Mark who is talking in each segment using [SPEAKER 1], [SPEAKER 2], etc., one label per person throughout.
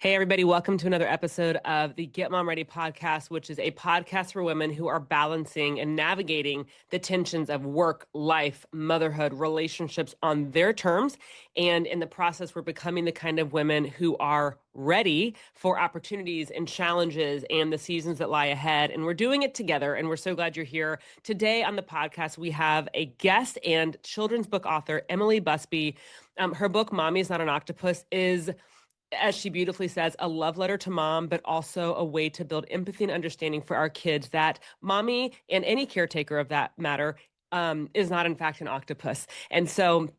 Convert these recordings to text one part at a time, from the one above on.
[SPEAKER 1] Hey, everybody, welcome to another episode of the Get Mom Ready podcast, which is a podcast for women who are balancing and navigating the tensions of work, life, motherhood, relationships on their terms. And in the process, we're becoming the kind of women who are ready for opportunities and challenges and the seasons that lie ahead. And we're doing it together. And we're so glad you're here. Today on the podcast, we have a guest and children's book author, Emily Busby. Her book, Mommy's Not an Octopus, is, as she beautifully says, a love letter to mom, but also a way to build empathy and understanding for our kids that mommy and any caretaker of that matter is not, in fact, an octopus. And so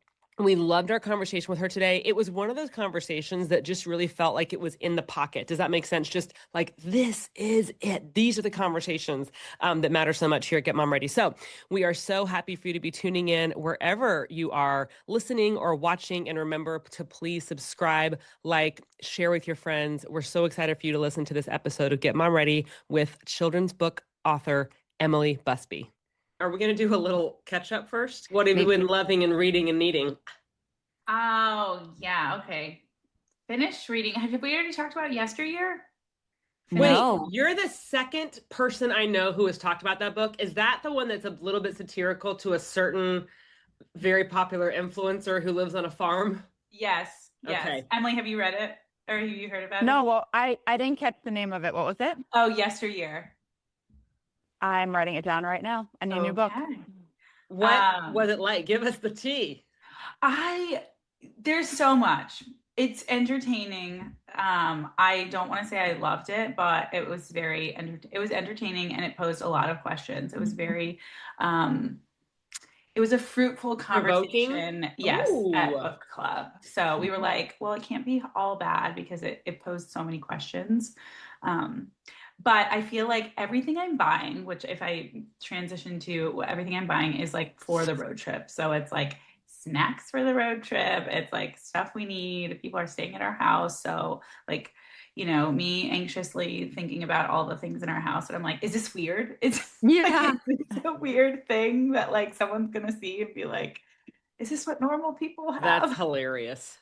[SPEAKER 1] we loved our conversation with her today. It was one of those conversations that just really felt like it was in the pocket. Does that make sense? Just like, this is it. These are the conversations that matter so much here at Get Mom Ready. So we are so happy for you to be tuning in wherever you are listening or watching. And remember to please subscribe, like, share with your friends. We're so excited for you to listen to this episode of Get Mom Ready with children's book author Emily Busby. Are we going to do a little catch up first? What have you been loving and reading and needing?
[SPEAKER 2] Oh, yeah. Okay. Finished reading. Have we already talked about Yesteryear?
[SPEAKER 1] Wait,
[SPEAKER 3] No.
[SPEAKER 1] you're the second person I know who has talked about that book. Is that the one that's a little bit satirical to a certain very popular influencer who lives on a farm?
[SPEAKER 2] Yes. Yes.
[SPEAKER 1] Okay.
[SPEAKER 2] Emily, have you read it? Or have you heard about it?
[SPEAKER 3] No, well, I didn't catch the name of it. What was it?
[SPEAKER 2] Oh, Yesteryear.
[SPEAKER 3] I'm writing it down right now. I need a new book.
[SPEAKER 1] What was it like? Give us the tea.
[SPEAKER 2] There's so much. It's entertaining. I don't want to say I loved it, but it was it was entertaining and it posed a lot of questions. It was very, it was a fruitful conversation.
[SPEAKER 1] Provoking?
[SPEAKER 2] Yes, at
[SPEAKER 1] Ooh.
[SPEAKER 2] book club. So we were like, well, it can't be all bad because it posed so many questions. But I feel like everything I'm buying, which if I transition to everything I'm buying is like for the road trip. So it's like snacks for the road trip. It's like stuff we need. People are staying at our house. So like, me anxiously thinking about all the things in our house. And I'm like, is this weird?
[SPEAKER 3] Yeah.
[SPEAKER 2] It's a weird thing that like someone's going to see and be like, is this what normal people have?
[SPEAKER 1] That's hilarious.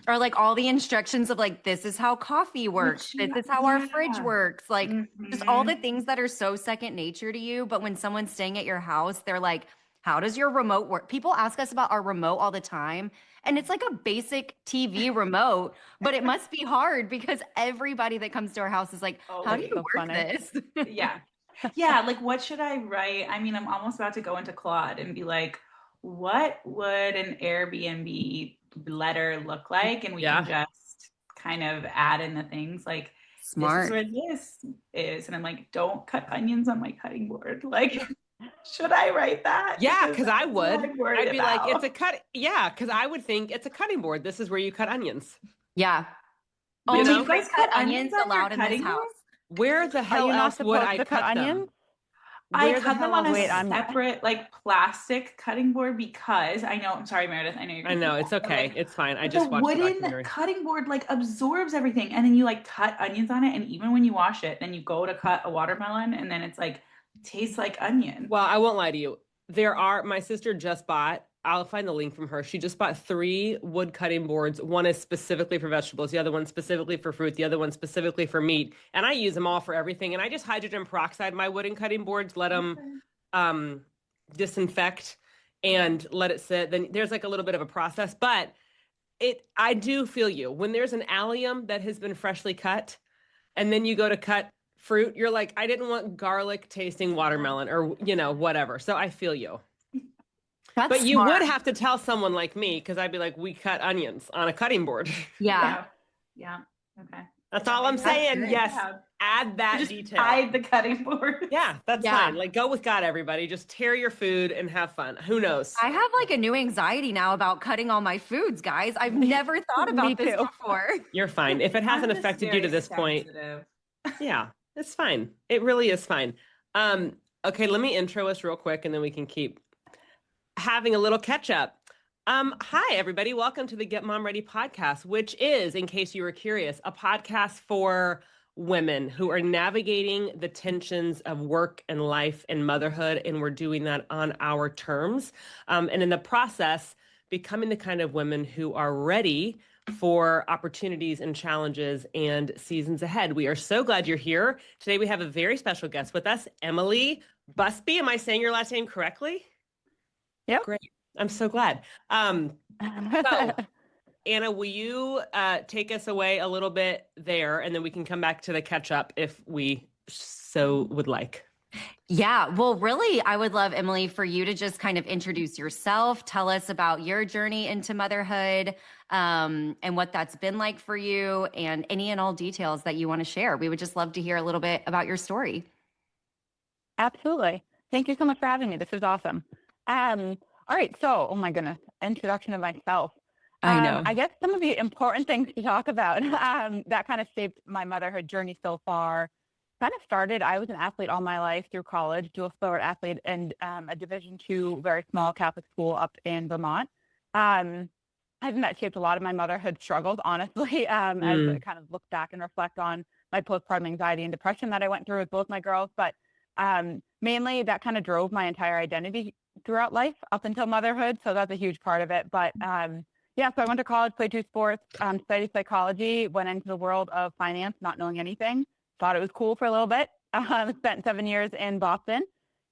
[SPEAKER 4] Or like all the instructions of like, this is how coffee works. This is how our fridge works. Like just all the things that are so second nature to you. But when someone's staying at your house, they're like, how does your remote work? People ask us about our remote all the time. And it's like a basic TV remote, but it must be hard because everybody that comes to our house is like, how do you work this?
[SPEAKER 2] Yeah. Yeah. Like, what should I write? I mean, I'm almost about to go into Claude and be like, what would an Airbnb letter look like? And we can just kind of add in the things like,
[SPEAKER 4] Smart.
[SPEAKER 2] This is where this is. And I'm like, don't cut onions on my cutting board. Like, should I write that?
[SPEAKER 1] Yeah, because I would. I'd be
[SPEAKER 2] about.
[SPEAKER 1] like, it's a cut. Yeah, because I would think it's a cutting board. This is where you cut onions.
[SPEAKER 4] Yeah.
[SPEAKER 2] Do
[SPEAKER 4] Only
[SPEAKER 2] you guys cut onions
[SPEAKER 4] allowed in this
[SPEAKER 2] cutting
[SPEAKER 4] house.
[SPEAKER 2] board?
[SPEAKER 1] Where the hell else would I cut
[SPEAKER 3] onions?
[SPEAKER 2] I cut them on a
[SPEAKER 3] Wait,
[SPEAKER 2] separate like plastic cutting board because I know, I'm sorry, Meredith.
[SPEAKER 1] I know, it's okay.
[SPEAKER 2] Like,
[SPEAKER 1] it's fine. I just
[SPEAKER 2] the
[SPEAKER 1] watched the
[SPEAKER 2] wooden
[SPEAKER 1] documentary.
[SPEAKER 2] cutting board like absorbs everything and then you like cut onions on it. And even when you wash it, then you go to cut a watermelon and then it's like, tastes like onion.
[SPEAKER 1] Well, I won't lie to you. My sister just bought, I'll find the link from her. She just bought 3 wood cutting boards. One is specifically for vegetables, the other one specifically for fruit, the other one specifically for meat. And I use them all for everything. And I just hydrogen peroxide my wooden cutting boards, let them disinfect and let it sit. Then there's like a little bit of a process, but I do feel you. When there's an allium that has been freshly cut and then you go to cut fruit, you're like, I didn't want garlic tasting watermelon or, whatever. So I feel you. But you would have to tell someone like me, because I'd be like, we cut onions on a cutting board.
[SPEAKER 4] Yeah.
[SPEAKER 2] Yeah. Okay.
[SPEAKER 1] That's all I'm saying. Yes. Add that
[SPEAKER 2] just
[SPEAKER 1] detail.
[SPEAKER 2] Hide the cutting board.
[SPEAKER 1] Yeah, that's fine. Like, go with God, everybody. Just tear your food and have fun. Who knows?
[SPEAKER 4] I have like a new anxiety now about cutting all my foods, guys. I've never thought about this before.
[SPEAKER 1] You're fine. If it hasn't affected you to this point. Yeah, it's fine. It really is fine. Okay, let me intro us real quick and then we can keep having a little catch up. Hi, everybody. Welcome to the Get Mom Ready podcast, which is, in case you were curious, a podcast for women who are navigating the tensions of work and life and motherhood. And we're doing that on our terms. And in the process, becoming the kind of women who are ready for opportunities and challenges and seasons ahead. We are so glad you're here. Today we have a very special guest with us, Emily Busby. Am I saying your last name correctly?
[SPEAKER 3] Yep.
[SPEAKER 1] Great. I'm so glad. So Anna, will you take us away a little bit there, and then we can come back to the catch up if we so would like.
[SPEAKER 4] Yeah, well, really, I would love, Emily, for you to just kind of introduce yourself, tell us about your journey into motherhood, and what that's been like for you, and any and all details that you want to share. We would just love to hear a little bit about your story.
[SPEAKER 3] Absolutely. Thank you so much for having me. This is awesome. All right. So, oh my goodness, introduction of myself.
[SPEAKER 4] I know.
[SPEAKER 3] I guess some of the important things to talk about that kind of shaped my motherhood journey so far kind of started. I was an athlete all my life through college, dual sport athlete, and a Division II very small Catholic school up in Vermont. I think that shaped a lot of my motherhood struggles, honestly, as I kind of look back and reflect on my postpartum anxiety and depression that I went through with both my girls. But mainly that kind of drove my entire identity throughout life up until motherhood. So that's a huge part of it. But yeah, so I went to college, played 2 sports, studied psychology, went into the world of finance, not knowing anything. Thought it was cool for a little bit. Spent 7 years in Boston,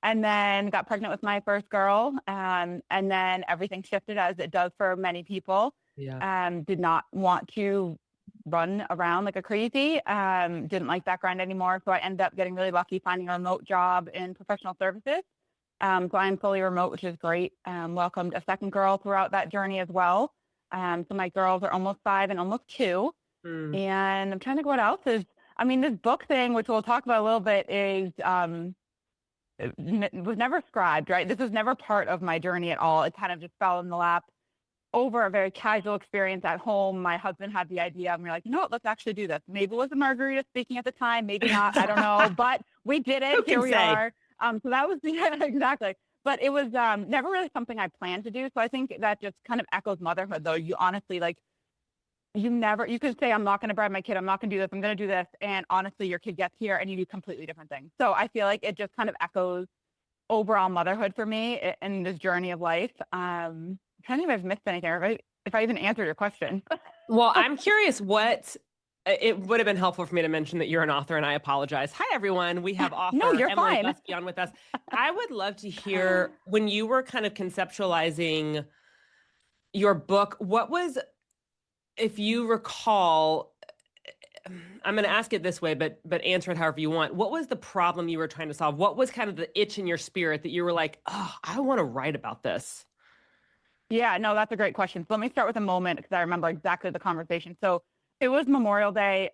[SPEAKER 3] and then got pregnant with my first girl. And then everything shifted, as it does for many people.
[SPEAKER 1] Yeah.
[SPEAKER 3] Did not want to run around like a crazy. Didn't like that grind anymore. So I ended up getting really lucky finding a remote job in professional services. So I'm fully remote, which is great. Welcomed a second girl throughout that journey as well. So my girls are almost 5 and almost 2. And I'm trying to think what else is. I mean, this book thing, which we'll talk about a little bit, is was never scribed, right? This was never part of my journey at all. It kind of just fell in the lap over a very casual experience at home. My husband had the idea, and we were like, you know what, let's actually do this. Maybe it was a margarita speaking at the time, maybe not, I don't know, but we did it. Here we are. So that was exactly. But it was never really something I planned to do. So I think that just kind of echoes motherhood, though. You honestly, like, you can say, I'm not going to bribe my kid, I'm not going to do this, I'm going to do this. And honestly, your kid gets here and you do completely different things. So I feel like it just kind of echoes overall motherhood for me in this journey of life. I'm trying to think if I've missed anything, or if I even answered your question.
[SPEAKER 1] Well, I'm curious it would have been helpful for me to mention that you're an author, and I apologize. Hi, everyone. We have author
[SPEAKER 3] No, you're
[SPEAKER 1] Emily
[SPEAKER 3] fine.
[SPEAKER 1] Busby on with us. I would love to hear, when you were kind of conceptualizing your book, what was, if you recall, I'm going to ask it this way, but answer it however you want. What was the problem you were trying to solve? What was kind of the itch in your spirit that you were like, oh, I want to write about this?
[SPEAKER 3] Yeah, no, that's a great question. So let me start with a moment, because I remember exactly the conversation. So it was Memorial Day.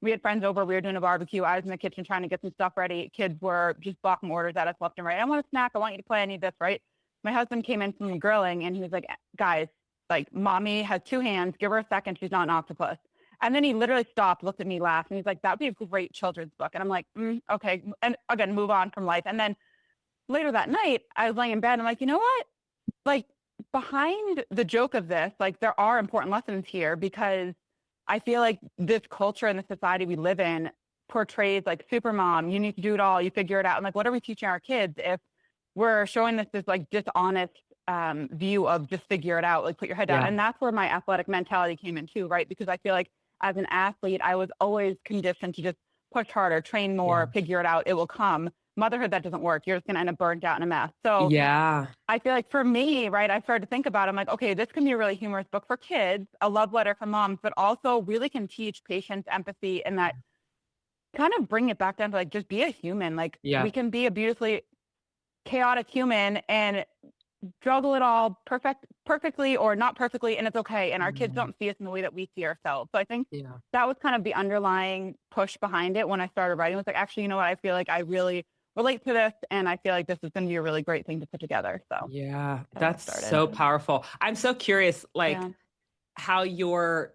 [SPEAKER 3] We had friends over. We were doing a barbecue. I was in the kitchen trying to get some stuff ready. Kids were just blocking orders at us left and right. I want a snack. I want you to play. I need this, right? My husband came in from grilling, and he was like, guys, like, mommy has 2 hands. Give her a second. She's not an octopus. And then he literally stopped, looked at me, laughed, and he's like, that would be a great children's book. And I'm like, okay. And again, move on from life. And then later that night, I was laying in bed. And I'm like, you know what? Like, behind the joke of this, like, there are important lessons here, because I feel like this culture and the society we live in portrays like super mom, you need to do it all, you figure it out. And like, what are we teaching our kids if we're showing this like dishonest view of just figure it out, like put your head down? And that's where my athletic mentality came in too, right? Because I feel like as an athlete, I was always conditioned to just push harder, train more, figure it out, it will come. Motherhood, that doesn't work. You're just going to end up burnt out in a mess. So I feel like for me, right, I started to think about it. I'm like, okay, this can be a really humorous book for kids, a love letter for moms, but also really can teach patience, empathy, and that kind of bring it back down to like, just be a human. Like, we can be a beautifully chaotic human and juggle it all perfectly or not perfectly, and it's okay. And our kids don't see us in the way that we see ourselves. So I think that was kind of the underlying push behind it when I started writing. It was like, actually, you know what? I feel like I really relate to this, and I feel like this is going to be a really great thing to put together. So
[SPEAKER 1] that's so powerful. I'm so curious, like, how the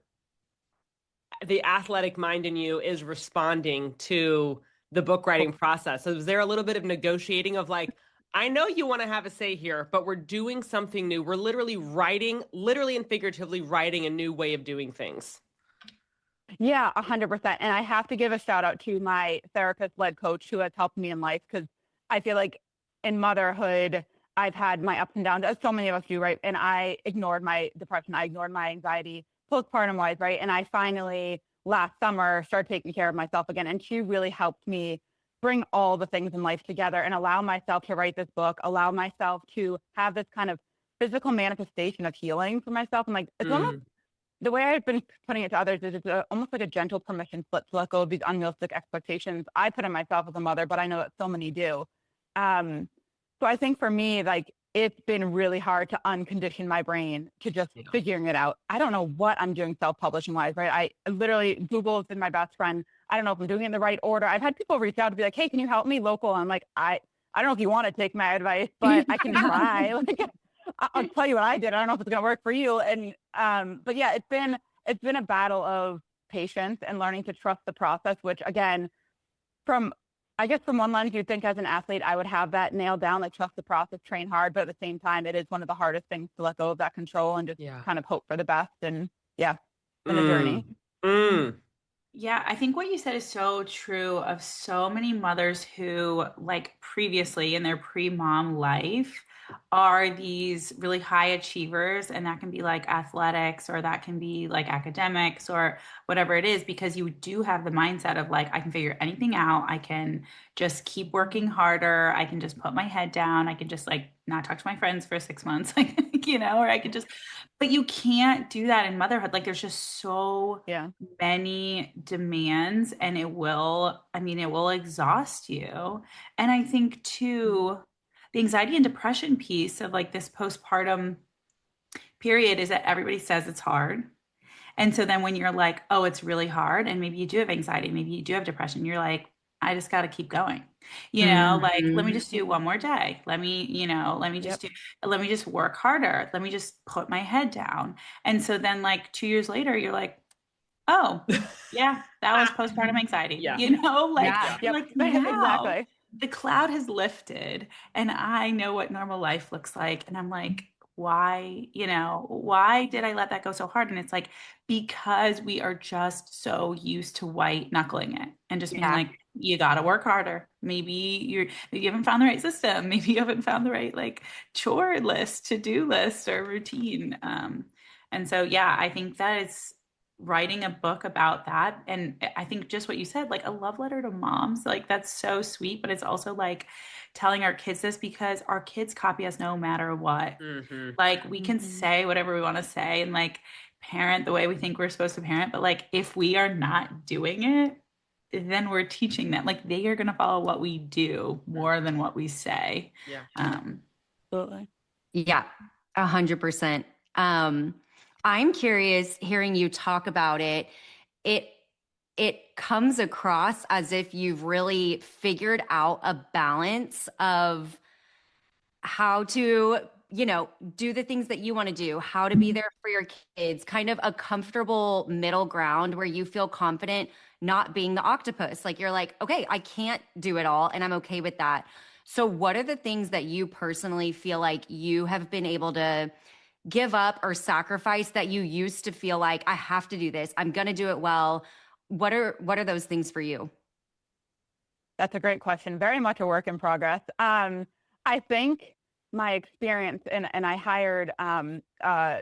[SPEAKER 1] athletic mind in you is responding to the book writing process. So is there a little bit of negotiating of like, I know you want to have a say here, but we're doing something new. We're literally and figuratively writing a new way of doing things.
[SPEAKER 3] Yeah, 100%. And I have to give a shout out to my therapist-led coach who has helped me in life, because I feel like in motherhood, I've had my ups and downs, as so many of us do, right? And I ignored my depression. I ignored my anxiety. postpartum wise, right? And I finally last summer started taking care of myself again. And she really helped me bring all the things in life together and allow myself to write this book, allow myself to have this kind of physical manifestation of healing for myself. And like, it's almost the way I've been putting it to others is it's almost like a gentle permission slip to let go of these unrealistic expectations I put on myself as a mother, but I know that so many do. So I think for me, like, it's been really hard to uncondition my brain to just figuring it out. I don't know what I'm doing self-publishing wise, right? I literally, Google has been my best friend. I don't know if I'm doing it in the right order. I've had people reach out to be like, hey, can you help me local? I'm like, I don't know if you want to take my advice, but I can try. Like, I'll tell you what I did. I don't know if it's going to work for you. And, but yeah, it's been a battle of patience and learning to trust the process, which again, from one lens, you'd think as an athlete, I would have that nailed down, like trust the process, train hard. But at the same time, it is one of the hardest things to let go of that control and just kind of hope for the best. And in the journey.
[SPEAKER 2] Yeah, I think what you said is so true of so many mothers who, like, previously in their pre-mom life are these really high achievers, and that can be like athletics or that can be like academics or whatever it is, because you do have the mindset of like, I can figure anything out. I can just keep working harder. I can just put my head down. I can just like not talk to my friends for 6 months, like, or I could just, but you can't do that in motherhood. Like, there's just so many demands, and it will exhaust you. And I think too, the anxiety and depression piece of like this postpartum period is that everybody says it's hard. And so then when you're like, oh, it's really hard, and maybe you do have anxiety, maybe you do have depression, you're like, I just got to keep going, like, let me just do one more day. Let me just work harder. Let me just put my head down. And so then like 2 years later, you're like, oh yeah, that was postpartum anxiety,
[SPEAKER 3] Exactly.
[SPEAKER 2] The cloud has lifted and I know what normal life looks like. And I'm like, why did I let that go so hard? And it's like, because we are just so used to white knuckling it and just being like, you got to work harder. Maybe you haven't found the right system. Maybe you haven't found the right like chore list, to-do list or routine. And so, I think that is writing a book about that. And I think just what you said, like a love letter to moms, like that's so sweet, but it's also like telling our kids this because our kids copy us no matter what. Like we can say whatever we want to say and like parent the way we think we're supposed to parent, but like if we are not doing it, then we're teaching them. Like they are going to follow what we do more than what we say.
[SPEAKER 3] Absolutely.
[SPEAKER 4] Yeah, 100%. I'm curious, hearing you talk about it, it comes across as if you've really figured out a balance of how to, do the things that you want to do, how to be there for your kids, kind of a comfortable middle ground where you feel confident not being the octopus. Like you're like, okay, I can't do it all, and I'm okay with that. So what are the things that you personally feel like you have been able to give up or sacrifice that you used to feel like, I have to do this, I'm going to do it well? What are those things for you?
[SPEAKER 3] That's a great question. Very much a work in progress. I think my experience, and I hired a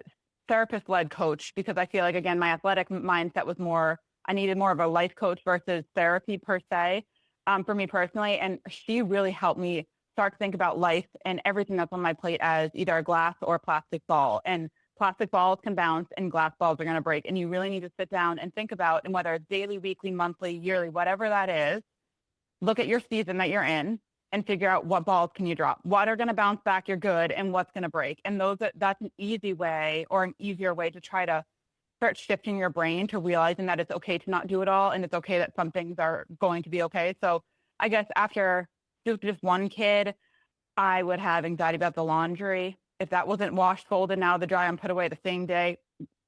[SPEAKER 3] therapist-led coach because I feel like, again, my athletic mindset was I needed more of a life coach versus therapy per se, for me personally. And she really helped me start to think about life and everything that's on my plate as either a glass or a plastic ball. And plastic balls can bounce and glass balls are going to break. And you really need to sit down and think about, and whether it's daily, weekly, monthly, yearly, whatever that is, look at your season that you're in and figure out what balls can you drop, what are going to bounce back, you're good, and what's going to break. And that's an easy way, or an easier way, to try to start shifting your brain to realizing that it's okay to not do it all, and it's okay that some things are going to be okay. So I guess after just one kid, I would have anxiety about the laundry. If that wasn't washed, folded, now the dry, and put away the same day,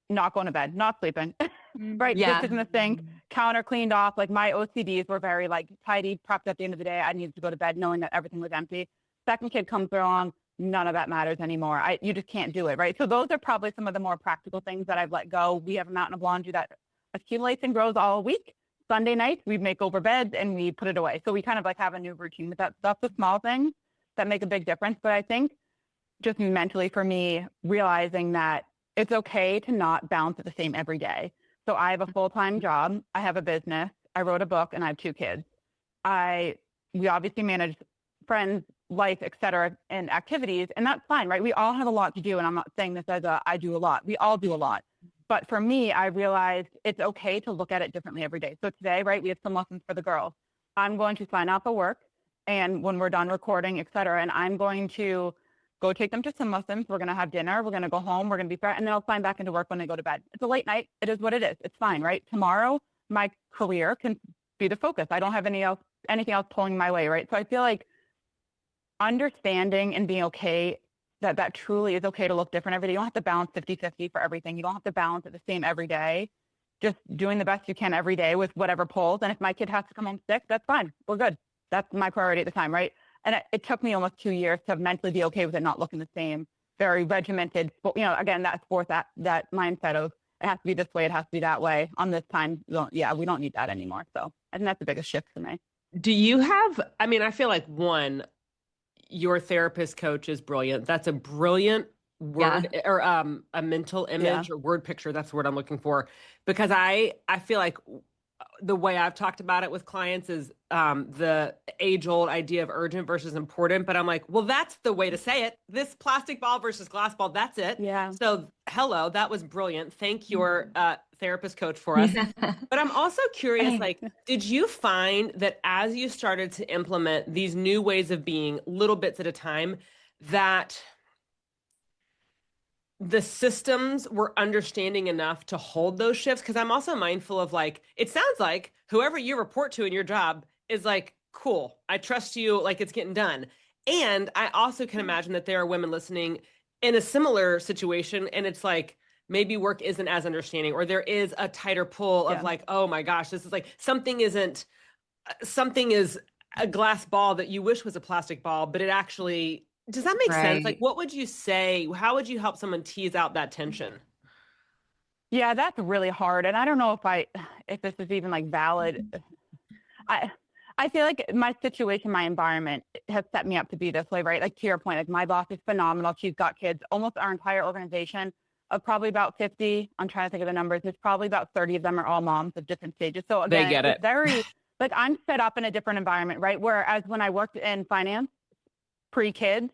[SPEAKER 3] not going to bed, not sleeping, right?
[SPEAKER 4] Yeah.
[SPEAKER 3] Dishes in the sink, counter cleaned off. Like my OCDs were very like tidy, prepped at the end of the day. I needed to go to bed knowing that everything was empty. Second kid comes along, none of that matters anymore. You just can't do it, right? So those are probably some of the more practical things that I've let go. We have a mountain of laundry that accumulates and grows all week. Sunday night, we make over beds and we put it away. So we kind of like have a new routine with that stuff. The small things that make a big difference. But I think just mentally for me, realizing that it's okay to not balance it the same every day. So I have a full-time job. I have a business. I wrote a book and I have 2 kids. We obviously manage friends, life, et cetera, and activities. And that's fine, right? We all have a lot to do. And I'm not saying this as I do a lot. We all do a lot. But for me, I realized it's okay to look at it differently every day. So today, right, we have some lessons for the girls. I'm going to sign off of work. And when we're done recording, et cetera, and I'm going to go take them to some lessons. We're going to have dinner. We're going to go home. We're going to be fair. And then I'll sign back into work when they go to bed. It's a late night. It is what it is. It's fine, right? Tomorrow, my career can be the focus. I don't have anything else pulling my way, right? So I feel like understanding and being okay that truly is okay to look different every day. You don't have to balance 50-50 for everything. You don't have to balance it the same every day. Just doing the best you can every day with whatever pulls. And if my kid has to come home sick, that's fine. We're good. That's my priority at the time, right? And it took me almost 2 years to mentally be okay with it not looking the same, very regimented. But, again, that sport, that mindset of it has to be this way, it has to be that way on this time. Yeah, we don't need that anymore. So I think that's the biggest shift for me.
[SPEAKER 1] Do you have, I feel like your therapist coach is brilliant. That's a brilliant word or a mental image or word picture. That's the word I'm looking for, because I feel like the way I've talked about it with clients is the age-old idea of urgent versus important. But I'm like, well, that's the way to say it. This plastic ball versus glass ball, that's it.
[SPEAKER 3] Yeah.
[SPEAKER 1] So hello, that was brilliant. Thank your therapist coach for us. But I'm also curious, did you find that as you started to implement these new ways of being little bits at a time, that the systems were understanding enough to hold those shifts? Because I'm also mindful of it sounds like whoever you report to in your job is cool, I trust you, it's getting done. And I also can imagine that there are women listening in a similar situation, and it's maybe work isn't as understanding, or there is a tighter pull of oh my gosh, this is something is a glass ball that you wish was a plastic ball, but it actually, does that make sense? What would you say? How would you help someone tease out that tension?
[SPEAKER 3] Yeah, that's really hard. And I don't know if this is even valid. I feel like my situation, my environment has set me up to be this way, right? To your point, my boss is phenomenal. She's got kids. Almost our entire organization of probably about 50, I'm trying to think of the numbers, there's probably about 30 of them are all moms of different stages. So again,
[SPEAKER 1] they get it.
[SPEAKER 3] It's very, I'm set up in a different environment, right? Whereas when I worked in finance, pre-kids,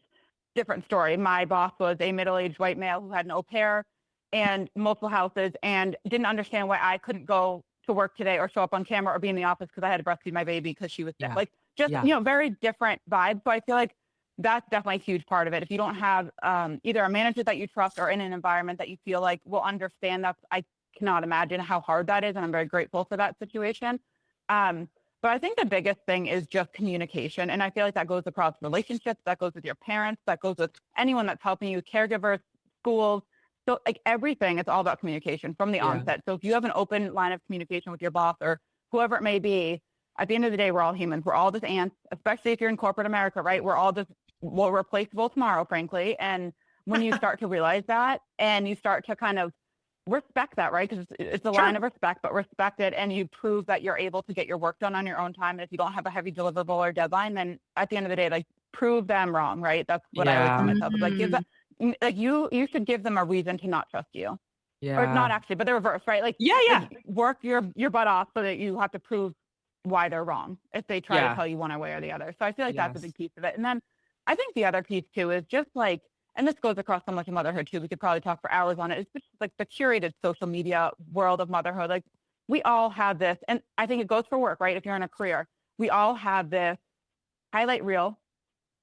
[SPEAKER 3] different story. My boss was a middle-aged white male who had an au pair and multiple houses and didn't understand why I couldn't go to work today or show up on camera or be in the office because I had to breastfeed my baby because she was sick. Very different vibes. So I feel like that's definitely a huge part of it. If you don't have either a manager that you trust or in an environment that you feel will understand that, I cannot imagine how hard that is. And I'm very grateful for that situation. But I think the biggest thing is just communication. And I feel like that goes across relationships, that goes with your parents, that goes with anyone that's helping you, caregivers, schools. So everything, it's all about communication from the onset. So if you have an open line of communication with your boss or whoever it may be, at the end of the day, we're all humans. We're all just ants, especially if you're in corporate America, right? We're replaceable tomorrow, frankly. And when you start to realize that and you start to kind of respect that, right? Because it's a line of respect, but respect it. And you prove that you're able to get your work done on your own time. And if you don't have a heavy deliverable or deadline, then at the end of the day, prove them wrong, right? That's what I always tell myself. Give them, you should give them a reason to not trust you. Or not actually, but the reverse, right? Work your butt off so that you have to prove why they're wrong if they try to tell you one way or the other. So I feel like that's a big piece of it. And then I think the other piece too is just and this goes across so much of motherhood too, we could probably talk for hours on it. It's just the curated social media world of motherhood. We all have this, and I think it goes for work, right? If you're in a career, we all have this highlight reel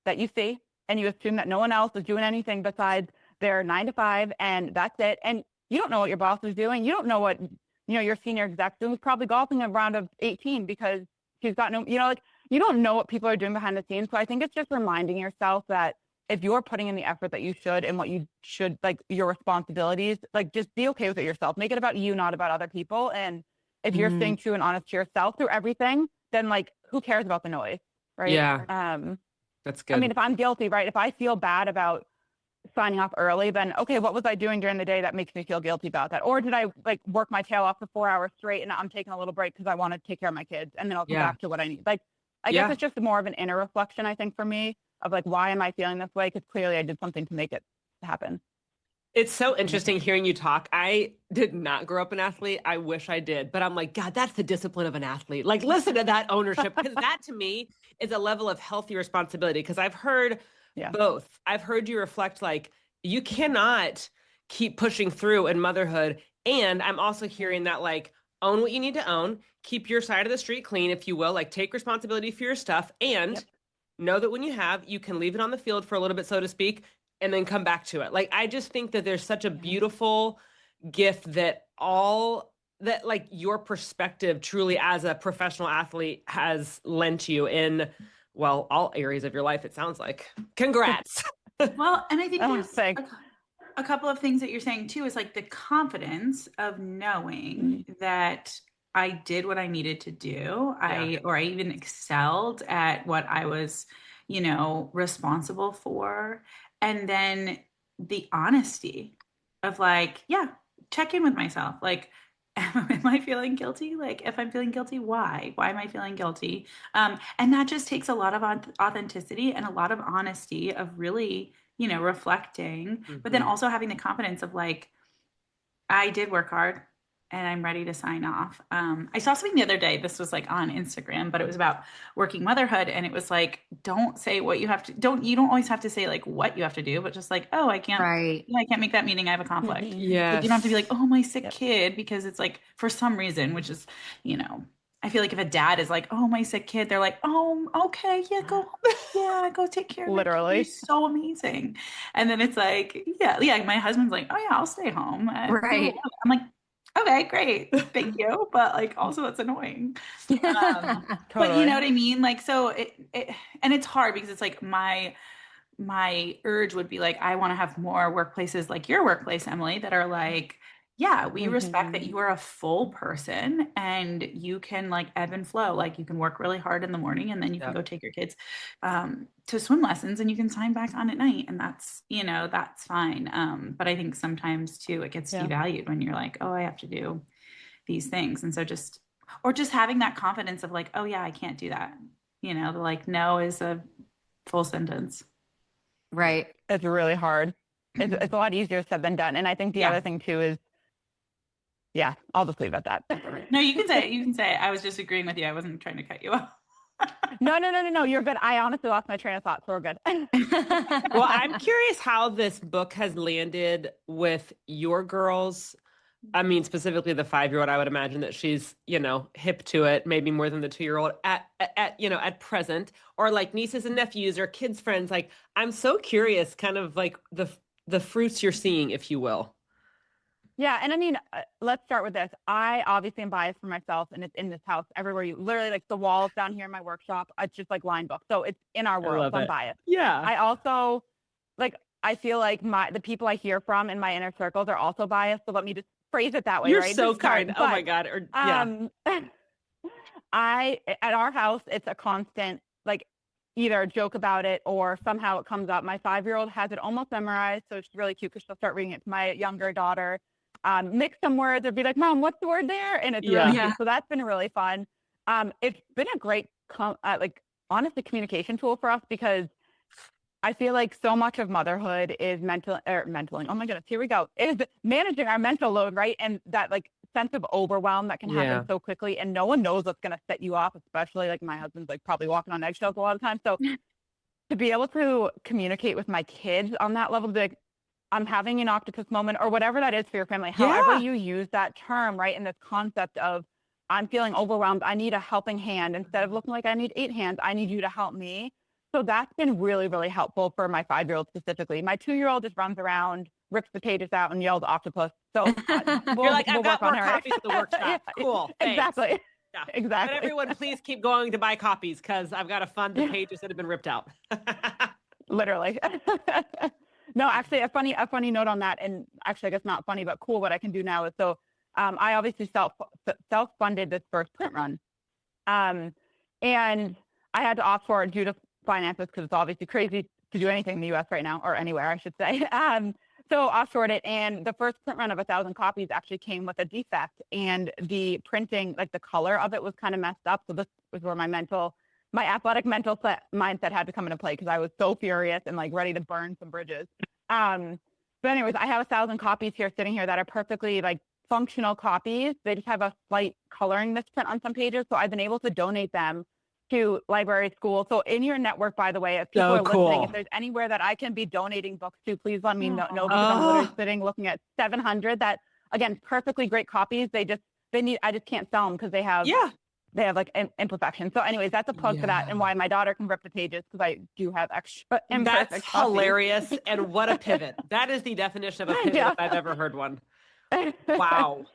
[SPEAKER 3] that you see, and you assume that no one else is doing anything besides their 9 to 5, and that's it. And you don't know what your boss is doing. You don't know what, your senior exec doing. Who's probably golfing a round of 18 because she's got no, you don't know what people are doing behind the scenes. So I think it's just reminding yourself that if you're putting in the effort that you should and what you should, your responsibilities, just be okay with it yourself. Make it about you, not about other people. And if you're staying true and honest to yourself through everything, then who cares about the noise, right?
[SPEAKER 1] Yeah. That's good.
[SPEAKER 3] If I'm guilty, right? If I feel bad about signing off early, then okay, what was I doing during the day that makes me feel guilty about that? Or did I work my tail off for 4 hours straight and I'm taking a little break because I want to take care of my kids and then I'll come back to what I need. I guess it's just more of an inner reflection, I think, for me of why am I feeling this way? Because clearly I did something to make it happen.
[SPEAKER 1] It's so interesting hearing you talk. I did not grow up an athlete. I wish I did, but I'm like, God, that's the discipline of an athlete. Like, listen to that ownership, because that to me is a level of healthy responsibility. Because I've heard both. I've heard you reflect like you cannot keep pushing through in motherhood. And I'm also hearing that like own what you need to own, keep your side of the street clean, if you will, like take responsibility for your stuff, and know that when you have, you can leave it on the field for a little bit, so to speak, and then come back to it. Like, I just think that there's such a beautiful gift that like your perspective truly as a professional athlete has lent you in, well, all areas of your life, it sounds like. Congrats.
[SPEAKER 2] Well, and I think there's a couple of things that you're saying too, is like the confidence of knowing that I did what I needed to do. I even excelled at what I was, responsible for. And then the honesty of like, check in with myself. Like, am I feeling guilty? Like, if I'm feeling guilty, why? Why am I feeling guilty? And that just takes a lot of authenticity and a lot of honesty of really, reflecting, but then also having the confidence of like, I did work hard and I'm ready to sign off. I saw something the other day. This was like on Instagram, but it was about working motherhood. And it was like, don't say what you have to, you don't always have to say like what you have to do, but just like, oh, I can't make that meeting. I have a conflict.
[SPEAKER 1] Yeah.
[SPEAKER 2] Like, you don't have to be like, oh, my sick kid, because it's like, for some reason, which is, I feel like if a dad is like, oh, my sick kid, they're like, oh, okay, go take care of it.
[SPEAKER 3] Literally.
[SPEAKER 2] You're so amazing. And then it's like, my husband's like, oh yeah, I'll stay home.
[SPEAKER 4] Right.
[SPEAKER 2] I'm like, okay, great. Thank you. But like, also that's annoying. But you know what I mean? Like, so and it's hard because it's like my urge would be like, I want to have more workplaces like your workplace, Emily, that are like, we respect that you are a full person and you can like ebb and flow. Like, you can work really hard in the morning and then you can go take your kids to swim lessons and you can sign back on at night. And that's, that's fine. But I think sometimes too, it gets devalued when you're like, oh, I have to do these things. And so just having that confidence of like, oh yeah, I can't do that. Like, no is a full sentence.
[SPEAKER 4] Right.
[SPEAKER 3] It's really hard. It's a lot easier said than done. And I think the other thing too is, I'll just leave it at that.
[SPEAKER 2] No, you can say it. I was just agreeing with you. I wasn't trying to cut you off.
[SPEAKER 3] No. You're good. I honestly lost my train of thought, so we're good.
[SPEAKER 1] Well, I'm curious how this book has landed with your girls. I mean, specifically the 5-year-old. I would imagine that she's, hip to it, maybe more than the 2-year-old at present, or like nieces and nephews or kids' friends. Like, I'm so curious, kind of like the fruits you're seeing, if you will.
[SPEAKER 3] Yeah. And I mean, let's start with this. I obviously am biased for myself, and it's in this house everywhere. You literally, like, the walls down here in my workshop, it's just like line books. So it's in our world. So I'm biased. Yeah. I also, like, I feel like the people I hear from in my inner circles are also biased. So let me just phrase it that way.
[SPEAKER 1] You're
[SPEAKER 3] right?
[SPEAKER 1] so kind. Oh my God.
[SPEAKER 3] At our house, it's a constant, like, either joke about it or somehow it comes up. My 5-year-old has it almost memorized. So it's really cute because she'll start reading it to my younger daughter. Mix some words or be like, Mom, what's the word there? And it's really cute. So that's been really fun. It's been a great, honestly, communication tool for us, because I feel like so much of motherhood is mentoring. Oh my goodness, here we go. Is managing our mental load, right? And that like sense of overwhelm that can happen so quickly, and no one knows what's going to set you off, especially like my husband's like probably walking on eggshells a lot of times. So to be able to communicate with my kids on that level, like, I'm having an octopus moment, or whatever that is for your family, however you use that term, right? And this concept of, I'm feeling overwhelmed, I need a helping hand. Instead of looking like I need 8 hands, I need you to help me. So that's been really, really helpful for my 5-year-old specifically. My 2-year-old just runs around, rips the pages out, and yells octopus. So
[SPEAKER 1] you're like, I've got more copies of the workshop. Cool. Thanks.
[SPEAKER 3] Exactly.
[SPEAKER 1] Yeah.
[SPEAKER 3] Exactly.
[SPEAKER 1] But everyone, please keep going to buy copies, because I've got to fund the pages that have been ripped out.
[SPEAKER 3] Literally. No, actually, a funny note on that, and actually, I guess not funny, but cool. What I can do now is, so I obviously self-funded this first print run, and I had to opt for it due to finances, because it's obviously crazy to do anything in the U.S. right now, or anywhere, I should say. So offshored it, and the first print run of 1,000 copies actually came with a defect, and the printing, like the color of it, was kind of messed up. So this was where my athletic mental mindset had to come into play, because I was so furious and like ready to burn some bridges. So But anyways, I have 1,000 copies here sitting here that are perfectly like functional copies. They just have a slight coloring misprint on some pages. So I've been able to donate them to library, school. So in your network, by the way, if people are listening, if there's anywhere that I can be donating books to, please let me know, because I'm literally sitting looking at 700 that, again, perfectly great copies. I just can't sell them because they have like imperfections. So anyways, that's a plug for that, and why my daughter can rip the pages, because I do have extra imperfect
[SPEAKER 1] That's
[SPEAKER 3] copies.
[SPEAKER 1] hilarious. And what a pivot. That is the definition of a pivot if I've ever heard one. Wow.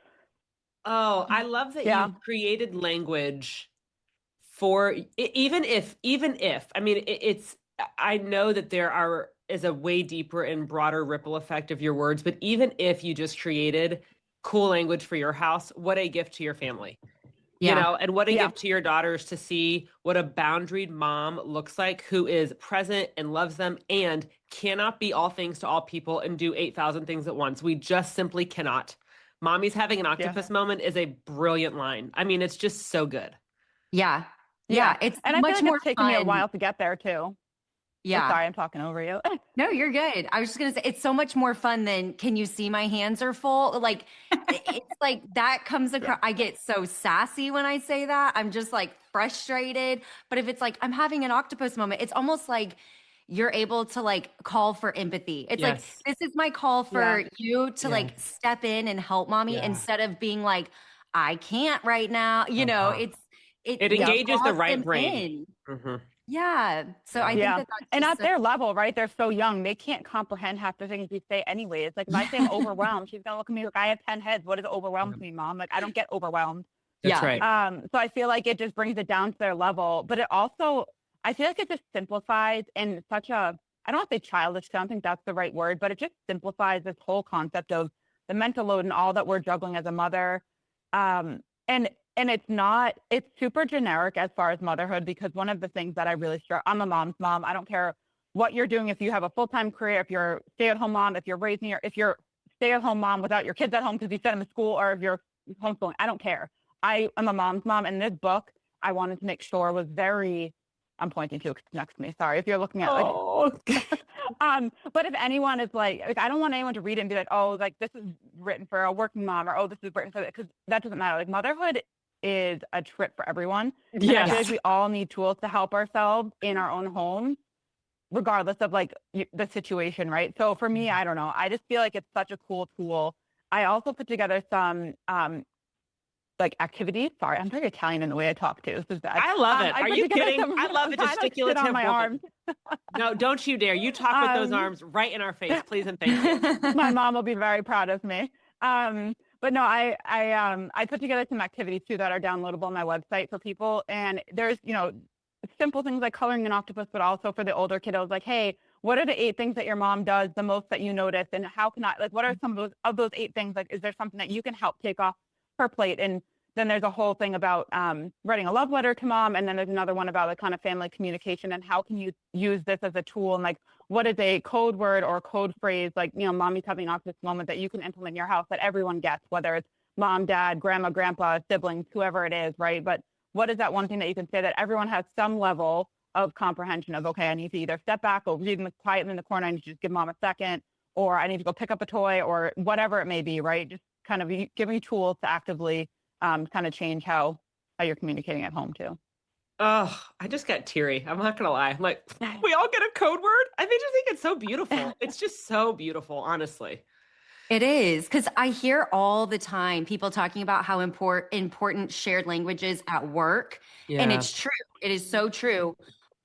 [SPEAKER 1] Oh, I love that you created language for even if I mean it's I know that there is a way deeper and broader ripple effect of your words, but even if you just created cool language for your house, what a gift to your family. You know, and what a gift to your daughters to see what a boundaried mom looks like, who is present and loves them and cannot be all things to all people and do 8,000 things at once. We just simply cannot. Mommy's having an octopus moment is a brilliant line. I mean, it's just so good.
[SPEAKER 4] Yeah. It's
[SPEAKER 3] and I
[SPEAKER 4] much
[SPEAKER 3] feel like
[SPEAKER 4] more
[SPEAKER 3] it's taken me a while to get there too.
[SPEAKER 4] Yeah.
[SPEAKER 3] Sorry, I'm talking over you.
[SPEAKER 4] No, you're good. I was just going to say, it's so much more fun than, can you see my hands are full? Like, it's like that comes across. I get so sassy when I say that. I'm just like frustrated. But if it's like, I'm having an octopus moment, it's almost like you're able to like call for empathy. It's like, this is my call for you to like step in and help mommy instead of being like, I can't right now. You know, it
[SPEAKER 1] engages the right brain.
[SPEAKER 4] Yeah. So I think that's
[SPEAKER 3] and at their level, right? They're so young, they can't comprehend half the things we say anyway. It's like, if I say I'm overwhelmed, she's gonna look at me like I have 10 heads. What does overwhelmed mean, mom? Like, I don't get overwhelmed.
[SPEAKER 1] That's right.
[SPEAKER 3] So I feel like it just brings it down to their level, but it also, I feel like it just simplifies in such a, I don't want to say childish, I don't think that's the right word, but it just simplifies this whole concept of the mental load and all that we're juggling as a mother. And it's super generic as far as motherhood, because one of the things that I really struggle, I'm a mom's mom. I don't care what you're doing. If you have a full-time career, if you're a stay-at-home mom, if you're stay-at-home mom without your kids at home because you send them to school, or if you're homeschooling, I don't care. I am a mom's mom. And this book, I wanted to make sure was very, I'm pointing to next to me. Sorry. If you're looking at but if anyone is like, I don't want anyone to read it and be like, oh, like this is written for a working mom, or, oh, this is written for, because that doesn't matter. Like, motherhood is a trip for everyone. Yeah. I feel like we all need tools to help ourselves in our own home, regardless of like the situation, right? So for me, I don't know. I just feel like it's such a cool tool. I also put together some like activities. Sorry, I'm very Italian in the way I talk too. This is bad.
[SPEAKER 1] I love it. Are you kidding? I love the gesticulative
[SPEAKER 3] on my arms.
[SPEAKER 1] No, don't you dare. You talk with those arms right in our face, please and thank you.
[SPEAKER 3] My mom will be very proud of me. But no, I put together some activities too that are downloadable on my website for people. And there's, simple things like coloring an octopus, but also for the older kiddos, like, hey, what are the 8 things that your mom does the most that you notice? And how can I, like, what are some of those 8 things? Like, is there something that you can help take off her plate? And then there's a whole thing about writing a love letter to mom. And then there's another one about like kind of family communication and how can you use this as a tool, and like, what is a code word or code phrase, like, mommy's having an octopus moment that you can implement in your house that everyone gets, whether it's mom, dad, grandma, grandpa, siblings, whoever it is, right? But what is that one thing that you can say that everyone has some level of comprehension of, okay, I need to either step back or read quietly in the corner, I need to just give mom a second, or I need to go pick up a toy, or whatever it may be, right? Just kind of giving you tools to actively kind of change how you're communicating at home too.
[SPEAKER 1] Oh, I just got teary. I'm not going to lie. I'm like, we all get a code word. I just think it's so beautiful. It's just so beautiful, honestly.
[SPEAKER 4] It is, because I hear all the time people talking about how important shared language is at work. Yeah. And it's true. It is so true.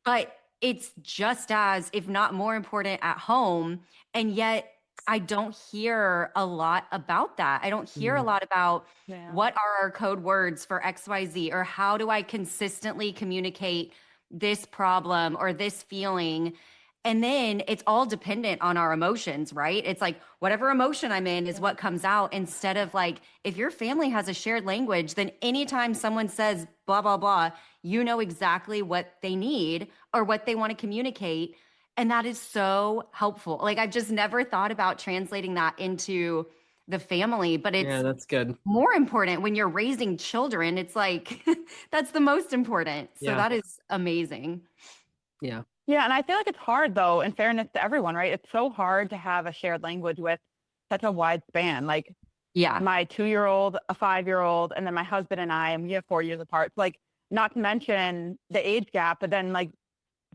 [SPEAKER 4] But it's just as, if not more important at home. And yet I don't hear a lot about that. I don't hear a lot about what are our code words for XYZ, or how do I consistently communicate this problem or this feeling. And then it's all dependent on our emotions, right? It's like whatever emotion I'm in is what comes out, instead of like, if your family has a shared language, then anytime someone says blah, blah, blah, you know exactly what they need or what they want to communicate. And that is so helpful. Like, I've just never thought about translating that into the family, but it's
[SPEAKER 1] that's good.
[SPEAKER 4] More important when you're raising children. It's like, that's the most important. So that is amazing.
[SPEAKER 1] Yeah.
[SPEAKER 3] Yeah, and I feel like it's hard though, in fairness to everyone, right? It's so hard to have a shared language with such a wide span. Like
[SPEAKER 4] Yeah,
[SPEAKER 3] my 2-year-old, a 5-year-old, and then my husband and we have 4 years apart. Like, not to mention the age gap, but then like